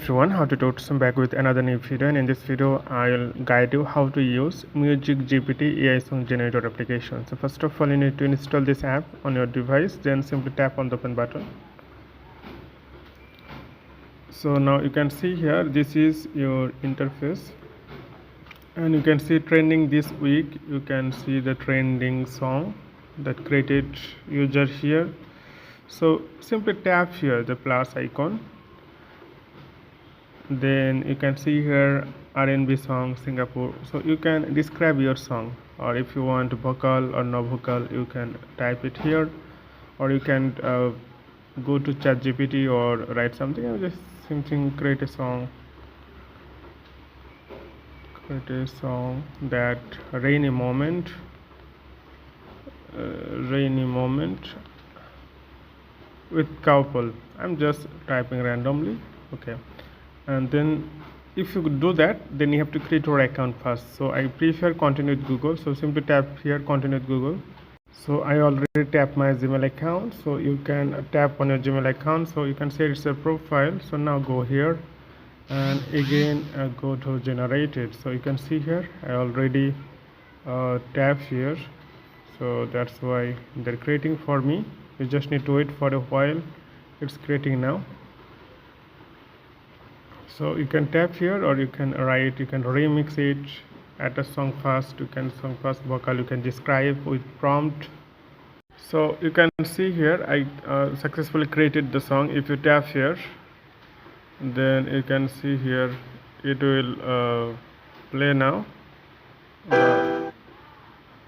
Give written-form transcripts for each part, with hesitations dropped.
Everyone, how to do some back with another new video, and in this video I'll guide you how to use MusicGPT AI song generator application. So first of all, you need to install this app on your device, then simply tap on the open button. So now you can see here, this is your interface, and you can see trending this week. You can see the trending song that created user here. So simply tap here the plus icon, then you can see here R&B song Singapore. So you can describe your song, or if you want vocal or no vocal, you can type it here, or you can go to ChatGPT or write something and just something, create a song that rainy moment with couple. I'm just typing randomly. Okay, and then if you do that, then you have to create your account first. So I prefer continue with Google, so simply tap here continue with Google. So I already tapped my Gmail account, so you can tap on your Gmail account, so you can say it's a profile. So now go here and again go to generated. So you can see here I already tap here, so that's why they're creating for me. You just need to wait for a while. It's creating now. So you can tap here, or you can write, you can remix it, add a song first, you can song first vocal, you can describe with prompt. So you can see here I successfully created the song. If you tap here, then you can see here it will play now,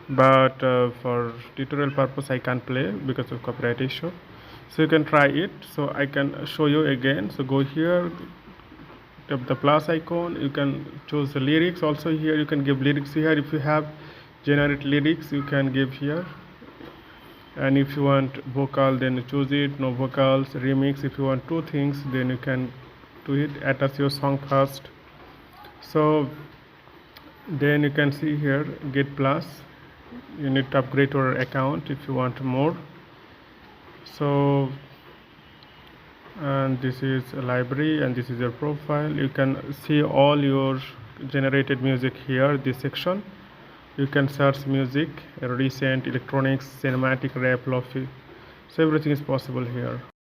but for tutorial purpose I can't play because of copyright issue. So you can try it. So I can show you again. So go here, tap the plus icon, you can choose the lyrics. Also here you can give lyrics here. If you have generate lyrics, you can give here, and if you want vocal, then you choose it. No vocals, remix. If you want two things, then you can do it. Attach your song first. So then you can see here get plus. You need to upgrade your account if you want more. So, and this is a library, and this is your profile. You can see all your generated music here, this section. You can search music, recent, electronics, cinematic, rap, lofi. So everything is possible here.